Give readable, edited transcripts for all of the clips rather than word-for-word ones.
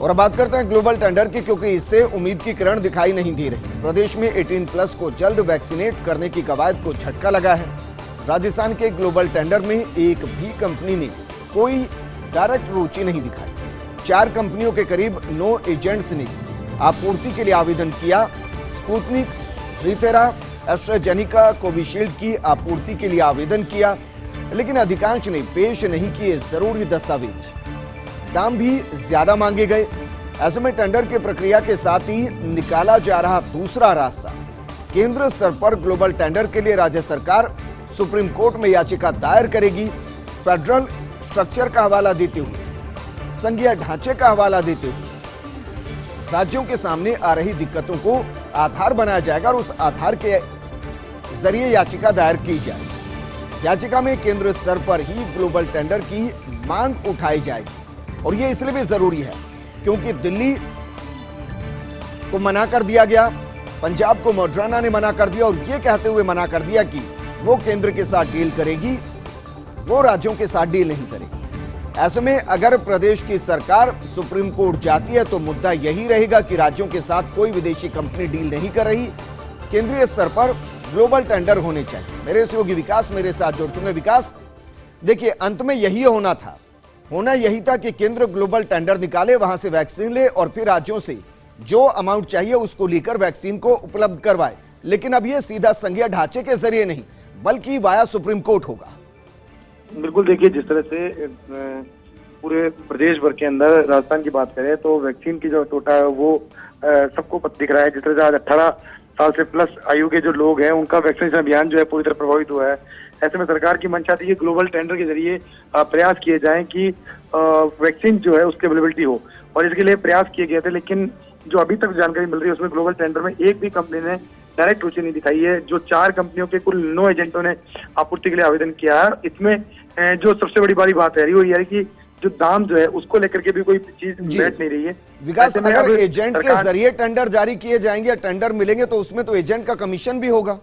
और अब बात करते हैं ग्लोबल टेंडर की, क्योंकि इससे उम्मीद की किरण दिखाई नहीं दे रही। प्रदेश में 18+ को जल्द वैक्सीनेट करने की कवायद को झटका लगा है। राजस्थान के ग्लोबल टेंडर में एक भी कंपनी ने कोई डायरेक्ट रुचि नहीं दिखाई। 4 कंपनियों के करीब 9 एजेंट्स ने आपूर्ति के लिए आवेदन किया। स्पुतनिक, श्रीथेरा, एस्ट्राजेनिका, कोविशील्ड की आपूर्ति के लिए आवेदन किया, लेकिन अधिकांश ने पेश नहीं किए जरूरी दस्तावेज। दाम भी ज्यादा मांगे गए। ऐसे में टेंडर की प्रक्रिया के साथ ही निकाला जा रहा दूसरा रास्ता। केंद्र स्तर पर ग्लोबल टेंडर के लिए राज्य सरकार सुप्रीम कोर्ट में याचिका दायर करेगी। फेडरल स्ट्रक्चर का हवाला देते हुए, संघीय ढांचे का हवाला देते हुए राज्यों के सामने आ रही दिक्कतों को आधार बनाया जाएगा और उस आधार के जरिए याचिका दायर की जाएगी। याचिका में केंद्र स्तर पर ही ग्लोबल टेंडर की मांग उठाई जाएगी, और यह इसलिए भी जरूरी है क्योंकि दिल्ली को मना कर दिया गया, पंजाब को मॉडर्ना ने मना कर दिया, और यह कहते हुए मना कर दिया कि वो केंद्र के साथ डील करेगी, वो राज्यों के साथ डील नहीं करेगी। ऐसे में अगर प्रदेश की सरकार सुप्रीम कोर्ट जाती है तो मुद्दा यही रहेगा कि राज्यों के साथ कोई विदेशी कंपनी डील नहीं कर रही, केंद्रीय स्तर पर ग्लोबल टेंडर होने चाहिए। मेरे सहयोगी विकास मेरे साथ जुड़ चुके। विकास, देखिए, अंत में यही होना था, होना यही था कि केंद्र ग्लोबल टेंडर निकाले, वहां से वैक्सीन ले और फिर राज्यों से जो अमाउंट चाहिए उसको लेकर वैक्सीन को उपलब्ध करवाए। लेकिन अब यह सीधा संघीय ढांचे के जरिए नहीं बल्कि वाया सुप्रीम कोर्ट होगा। बिल्कुल, देखिए, जिस तरह से पूरे प्रदेश भर के अंदर राजस्थान की बात करें तो वैक्सीन की जो टोटा है वो सबको दिख रहा है। जिस तरह से आज 18 साल से प्लस आयु के जो लोग हैं उनका वैक्सीनेशन अभियान जो है पूरी तरह प्रभावित हुआ है। ऐसे में सरकार की मंशा थी कि ग्लोबल टेंडर के जरिए प्रयास किए जाएं कि वैक्सीन जो है उसकी अवेलेबिलिटी हो, और इसके लिए प्रयास किए गए थे। लेकिन जो अभी तक जानकारी मिल रही है उसमें ग्लोबल टेंडर में एक भी कंपनी ने डायरेक्ट रुचि नहीं दिखाई है। जो 4 कंपनियों के कुल 9 एजेंटों ने आपूर्ति के लिए आवेदन किया है, इसमें जो सबसे बड़ी बात है वो ये है कि जो दाम जो है उसको लेकर के भी कोई चीज बैठ नहीं रही है। विकास, अगर एजेंट के जरिए टेंडर जारी किए जाएंगे या टेंडर मिलेंगे तो उसमें तो एजेंट का कमीशन भी होगा।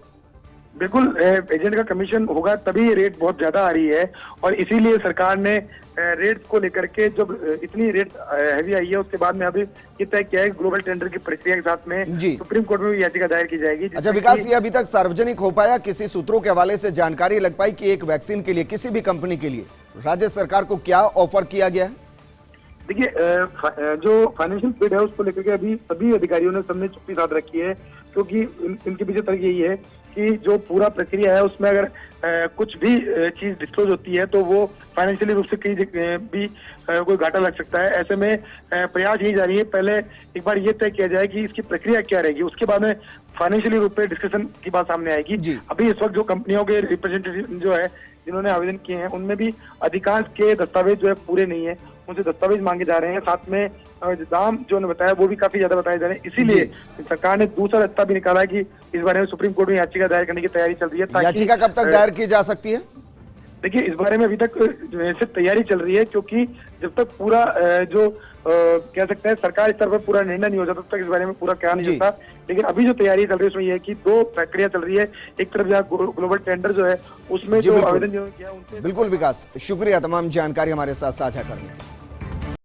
बिल्कुल, एजेंट का कमीशन होगा, तभी रेट बहुत ज्यादा आ रही है, और इसीलिए सरकार ने रेट को लेकर के जब इतनी रेट हैवी आई है उसके बाद में अभी ये तय किया है ग्लोबल टेंडर की प्रक्रिया के साथ में सुप्रीम कोर्ट में भी याचिका दायर की जाएगी। अच्छा विकास, ये अभी तक सार्वजनिक हो पाया, किसी सूत्रों के हवाले से जानकारी लग पाई कि एक वैक्सीन के लिए किसी भी कंपनी के लिए राज्य सरकार को क्या ऑफर किया गया है? देखिए, जो फाइनेंशियल स्पीड है उसको लेकर के अभी सभी अधिकारियों ने सबने चुप्पी साध रखी है, क्योंकि इनके पीछे तर्क यही है कि जो पूरा प्रक्रिया है उसमें अगर कुछ भी चीज डिस्क्लोज होती है तो वो फाइनेंशियली रूप से कहीं भी कोई घाटा लग सकता है। ऐसे में प्रयास यही जारी है, पहले एक बार ये तय किया जाए कि इसकी प्रक्रिया क्या रहेगी, उसके बाद में फाइनेंशियली रूप में डिस्कशन की बात सामने आएगी। अभी इस वक्त जो कंपनियों के रिप्रेजेंटेटिव जो है जिन्होंने आवेदन किए हैं उनमें भी अधिकांश के दस्तावेज जो है पूरे नहीं है, उनसे दस्तावेज मांगे जा रहे हैं। साथ में दाम जो उन्होंने बताया वो भी काफी ज्यादा बताए जा रहे हैं। इसीलिए सरकार ने दूसरा रास्ता भी निकाला है कि इस बारे में सुप्रीम कोर्ट में याचिका दायर करने की तैयारी चल रही है। याचिका कब तक दायर की जा सकती है? देखिए, इस बारे में अभी तक सिर्फ तैयारी चल रही है, क्योंकि जब तक पूरा जो कह सकते हैं सरकार स्तर पर पूरा निर्णय नहीं हो जाता तब तक इस बारे में पूरा क्या नहीं होता। लेकिन अभी जो तैयारी चल रही है उसमें यह है कि 2 प्रक्रिया चल रही है। एक तरफ जहाँ ग्लोबल टेंडर जो है उसमें जो आवेदन जो किया उनसे। बिल्कुल विकास, शुक्रिया तमाम जानकारी हमारे साथ साझा करने के लिए।